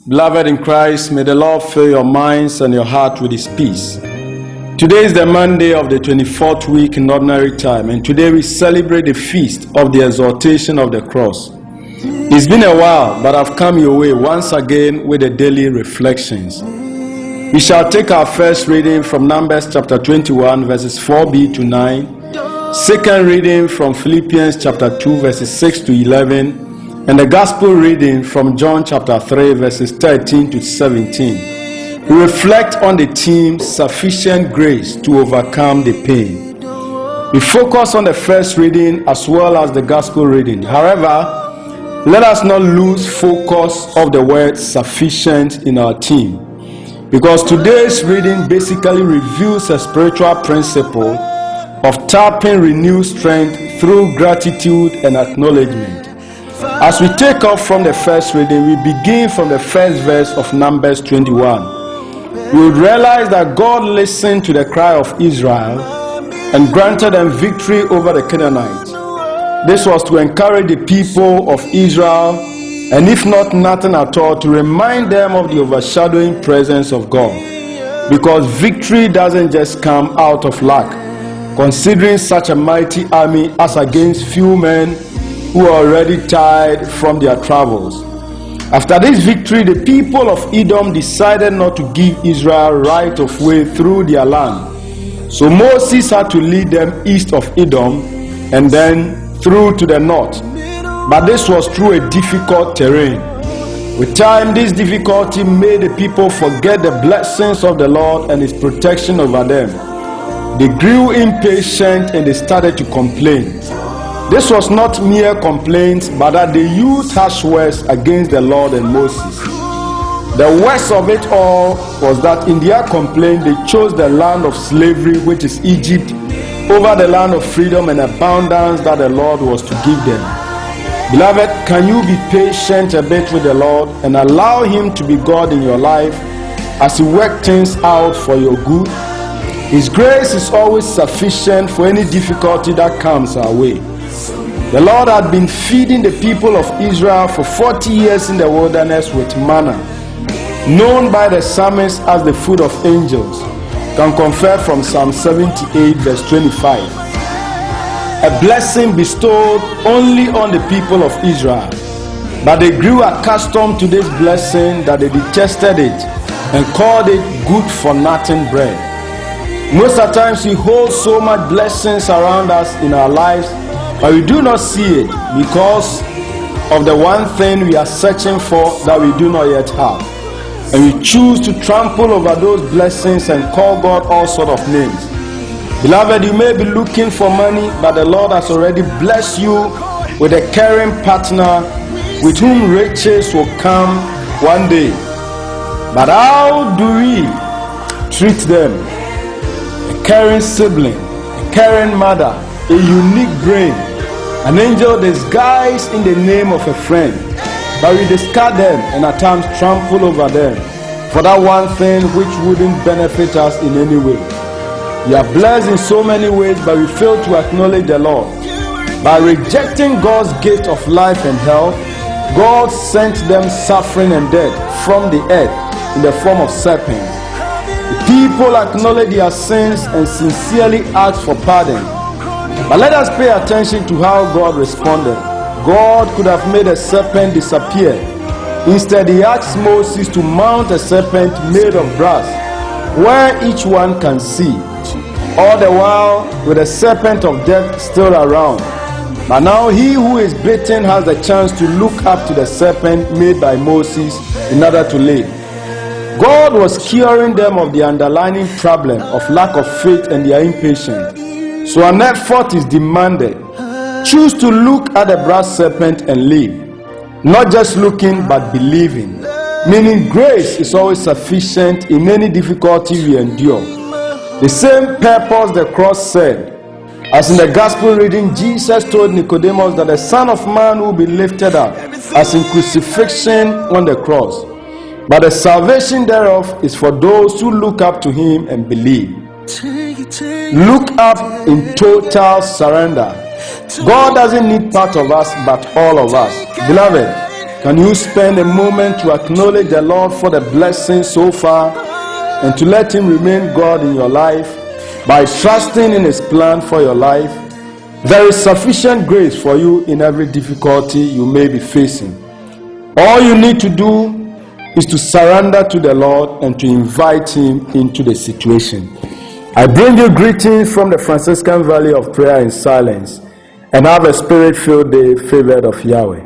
Beloved in Christ, may the Lord fill your minds and your heart with His peace. Today is the Monday of the 24th week in ordinary time, and today we celebrate the feast of the exaltation of the cross. It's been a while, but I've come your way once again with the daily reflections. We shall take our first reading from Numbers chapter 21, verses 4b to 9. Second reading from Philippians chapter 2, verses 6 to 11. And the gospel reading from John chapter 3, verses 13 to 17. We reflect on the theme, sufficient grace to overcome the pain. We focus on the first reading as well as the gospel reading. However, let us not lose focus of the word sufficient in our theme, because today's reading basically reveals a spiritual principle of tapping renewed strength through gratitude and acknowledgement. As we take off from the first reading, we begin from the first verse of Numbers 21. We would realize that God listened to the cry of Israel and granted them victory over the Canaanites. This was to encourage the people of Israel, and if not nothing at all, to remind them of the overshadowing presence of God. Because victory doesn't just come out of luck, considering such a mighty army as against few men who are already tired from their travels. After this victory, the people of Edom decided not to give Israel right of way through their land. So Moses had to lead them east of Edom and then through to the north. But this was through a difficult terrain. With time, this difficulty made the people forget the blessings of the Lord and His protection over them. They grew impatient and they started to complain. This was not mere complaints, but that they used harsh words against the Lord and Moses. The worst of it all was that in their complaint, they chose the land of slavery, which is Egypt, over the land of freedom and abundance that the Lord was to give them. Beloved, can you be patient a bit with the Lord and allow Him to be God in your life as He works things out for your good? His grace is always sufficient for any difficulty that comes our way. The Lord had been feeding the people of Israel for 40 years in the wilderness with manna, known by the psalmist as the food of angels. Can confer from Psalm 78 verse 25. A blessing bestowed only on the people of Israel. But they grew accustomed to this blessing that they detested it and called it good for nothing bread. Most of the times we hold so much blessings around us in our lives, but we do not see it because of the one thing we are searching for that we do not yet have. And we choose to trample over those blessings and call God all sorts of names. Beloved, you may be looking for money, but the Lord has already blessed you with a caring partner with whom riches will come one day. But how do we treat them? A caring sibling, a caring mother, a unique brain, an angel disguised in the name of a friend. But we discard them and at times trample over them for that one thing which wouldn't benefit us in any way. We are blessed in so many ways, but we fail to acknowledge the Lord. By rejecting God's gift of life and health, God sent them suffering and death from the earth in the form of serpents. The people acknowledge their sins and sincerely ask for pardon. But let us pay attention to how God responded. God could have made a serpent disappear. Instead, He asked Moses to mount a serpent made of brass, where each one can see, all the while with a serpent of death still around. But now he who is bitten has the chance to look up to the serpent made by Moses in order to live. God was curing them of the underlying problem of lack of faith and their impatience. So an effort is demanded. Choose to look at the brass serpent and live. Not just looking, but believing. Meaning grace is always sufficient in any difficulty we endure. The same purpose the cross said. As in the gospel reading, Jesus told Nicodemus that the Son of Man will be lifted up, as in crucifixion on the cross. But the salvation thereof is for those who look up to Him and believe. Look up in total surrender. God doesn't need part of us, but all of us. Beloved, Can you spend a moment to acknowledge the Lord for the blessings so far and to let Him remain God in your life by trusting in His plan for your life? There is sufficient grace for you in every difficulty you may be facing. All you need to do is to surrender to the Lord and to invite Him into the situation. I bring you greetings from the Franciscan Valley of Prayer in Silence, and have a spirit-filled day favored of Yahweh.